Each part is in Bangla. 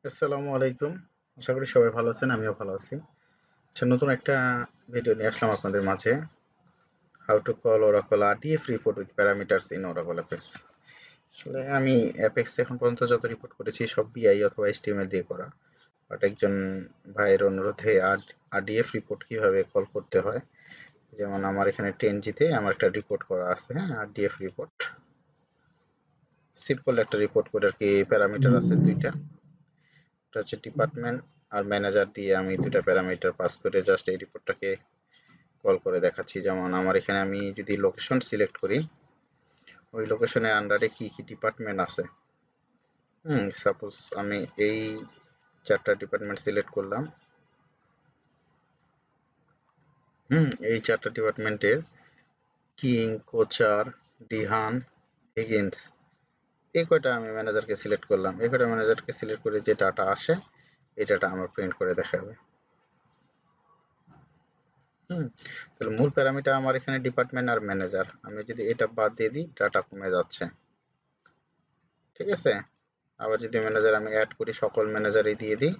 আসসালামু আলাইকুম। আশা করি সবাই ভালো আছেন। আমিও ভালো আছি। আচ্ছা, নতুন একটা ভিডিও নিয়ে আসলাম আপনাদের মাঝে। How to call Oracle RDF report with parameters in Oracle Apex। আসলে আমি Apex এখন পর্যন্ত যত রিপোর্ট করেছি সব BI অথবা HTML দিয়ে করা। বাট একজন ভাইয়ের অনুরোধে RDF রিপোর্ট কিভাবে কল করতে হয়। যেমন আমার এখানে 10G তে আমার একটা রিপোর্ট করা আছে, হ্যাঁ? RDF report. সিম্পল একটা রিপোর্ট করে আরকি প্যারামিটার আছে ২ টা। এটা হচ্ছে ডিপার্টমেন্ট আর ম্যানেজার দিয়ে আমি ২ টা প্যারামিটার পাস করে জাস্ট এই রিপোর্টটাকে কল করে দেখাচ্ছি। যেমন আমার এখানে আমি যদি লোকেশন সিলেক্ট করি, ওই লোকেশনের আন্ডারে কি কি ডিপার্টমেন্ট আছে। সাপোজ আমি এই 4টা ডিপার্টমেন্ট সিলেক্ট করলাম। এই 4টা ডিপার্টমেন্টের কিং, কোচার, ডিহান, হিগিন্স, এই কয়টা আমি ম্যানেজারকে সিলেক্ট করলাম। এই কয়টা ম্যানেজারকে সিলেক্ট করে যে ডাটা আসে, এই ডাটা আমার প্রিন্ট করে দেখাবে। হুম তাহলে মূল প্যারামিটার আমার এখানে ডিপার্টমেন্ট আর ম্যানেজার। আমি যদি এটা বাদ দিয়ে দিই, ডাটা কমে যাচ্ছে। ঠিক আছে? আবার যদি ম্যানেজার আমি অ্যাড করি, সকল ম্যানেজারই দিয়ে দিই,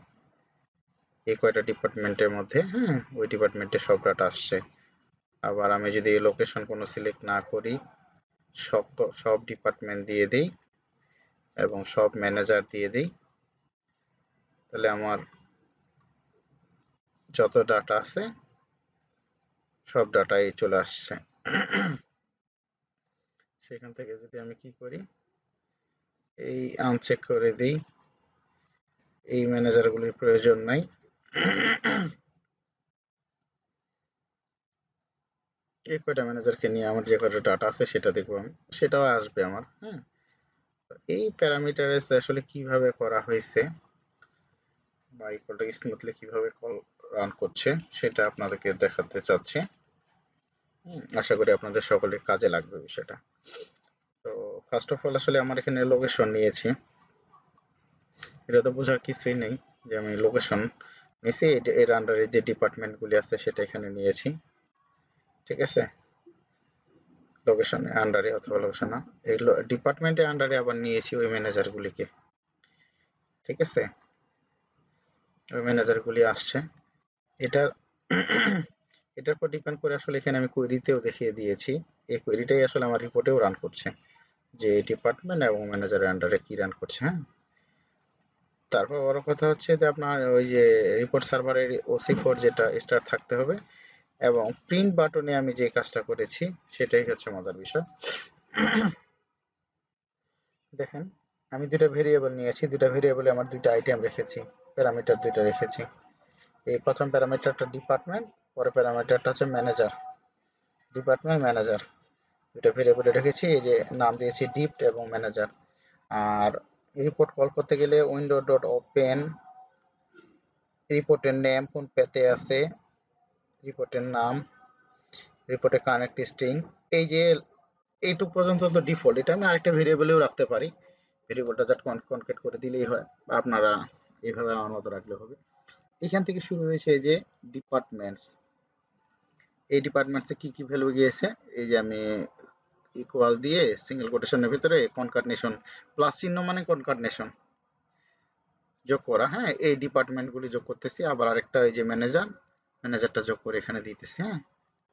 এই কয়টা ডিপার্টমেন্টের মধ্যে, ওই ডিপার্টমেন্টে সব ডাটা আসছে। আবার আমি যদি লোকেশন কোনো সিলেক্ট না করি, সব সব ডিপার্টমেন্ট দিয়ে দিই এবং সব ম্যানেজার দিয়ে দিই, তাহলে আমার যত ডাটা আছে সব ডাটাই চলে আসছে। সেখান থেকে যদি আমি কি করি, এই আনচেক করে দিই, এই ম্যানেজারগুলির প্রয়োজন নাই। এই কয়টা ম্যানেজারকে নিয়ে আমার যে কয়টা ডাটা আছে সেটা দেখবো আমি, সেটাও আসবে আমার। এই প্যারামিটারাইজ আসলে কিভাবে করা হয়েছে বা এই কলটা স্মুথলি কিভাবে কল রান করছে সেটা আপনাদেরকে দেখাতে চাচ্ছি। আশা করি আপনাদের সকলের কাজে লাগবে বিষয়টা। তো ফার্স্ট অফ অল আসলে আমার এখানে লোকেশন নিয়েছি। এটা তো বোঝার কিছুই নেই যে আমি লোকেশন নিয়েছি, এর আন্ডারে যে ডিপার্টমেন্টগুলি আছে সেটা এখানে নিয়েছি। ঠিক আছে? লোকেশনের আন্ডারে অথবা লোকেশন না, এই ডিপার্টমেন্টের আন্ডারে আবার নিয়েছি ওই ম্যানেজারগুলিকে। ঠিক আছে? ওই ম্যানেজারগুলি আসছে। এটার এটার উপর ডিপেন্ড করে আসলে এখানে আমি কোয়েরিতেও দেখিয়ে দিয়েছি। এই কোয়েরিটাই আসলে আমার রিপোর্টেও রান করছে, যে ডিপার্টমেন্ট এবং ম্যানেজারের আন্ডারে কি রান করছে। তারপর বড় কথা হচ্ছে যে আপনার ওই যে রিপোর্ট সার্ভারের OC4 যেটা স্টার্ট থাকতে হবে, এবং প্রিন্ট বাটনে আমি যে কাজটা করেছি সেটাই হচ্ছে মজার বিষয়। দেখেন, আমি 2টা ভেরিয়েবল নিয়েছি, 2টা ভেরিয়েবলে আমার 2টা আইটেম রেখেছি, প্যারামিটার 2টা রেখেছি। এই প্রথম প্যারামিটারটা ডিপার্টমেন্ট, পরের প্যারামিটারটা হচ্ছে ম্যানেজার। ডিপার্টমেন্ট ম্যানেজার 2টা ভেরিয়েবলে রেখেছি, এই যে নাম দিয়েছি ডিপ্ট এবং ম্যানেজার। আর রিপোর্ট কল করতে গেলে উইন্ডো ডট ওপেন, রিপোর্টের নেম কোন পেতে আছে, রিপোর্টের নাম, রিপোর্টের কানেক্ট স্ট্রিং, এই যে এইটুক পর্যন্ত তো ডিফল্ট। এটা আমি আরেকটা ভেরিয়েবলেও রাখতে পারি, ভেরিয়েবলটা জাস্ট কনকেট করে দিলেই হয়, বা আপনারা এইভাবে আমার মতো রাখলে হবে। এখান থেকে শুরু হয়েছে এই যে ডিপার্টমেন্টস। এই ডিপার্টমেন্টসে কি কি ভ্যালু গিয়েছে, এই যে আমি ইকুয়াল দিয়ে সিঙ্গেল কোটেশনের ভিতরে কনকাটনেশন, প্লাস চিহ্ন মানে কনকাটনেশন যোগ করা। এই ডিপার্টমেন্টগুলি যোগ করতেছি, আবার আরেকটা এই যে ম্যানেজারটা যোগ করে এখানে দিতেছি।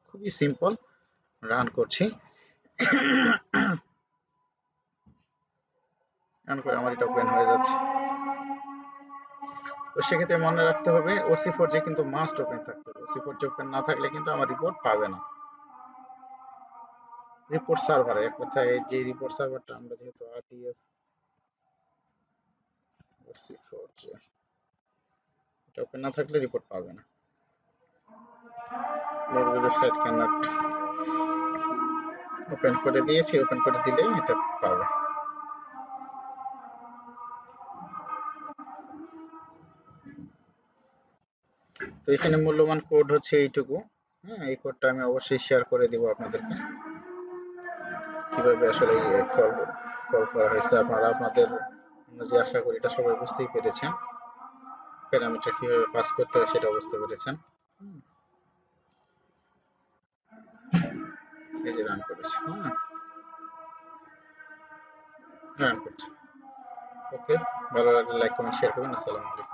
খুবই সিম্পল, রান করছি। রান করে আমার এটা ওপেন হয়ে যাচ্ছে। তো সেক্ষেত্রে মনে রাখতে হবে OC4 যে কিন্তু মাস্ট ওপেন থাকতে হবে। OC4 যে ওপেন না থাকলে কিন্তু আমার রিপোর্ট পাবে না। রিপোর্ট সার্ভারে এক কথায় যে রিপোর্ট সার্ভারটা আমরা যেহেতু RDF OC4 যে এটা ওপেন না থাকলে রিপোর্ট পাবে না। সাইট ক্যানট ওপেন করে দিয়েছি, ওপেন করে দিলে এটা পাবে। তো এখানে মূল্যবান কোড হচ্ছে এইটুকু। এই কোডটা আমি অবশ্যই শেয়ার করে দিব আপনাদেরকে, কিভাবে আসলে কল কল করা হয়েছে। আপনারা আপনাদের যে আশা করি এটা সবাই বুঝতেই পেরেছেন, প্যারামিটার কিভাবে পাস করতে হয় সেটা বুঝতে পেরেছেন। এই যে রান করেছি, রান করছি। ওকে, ভালো লাগলে লাইক কমেন্ট শেয়ার করবেন। আসসালামু আলাইকুম।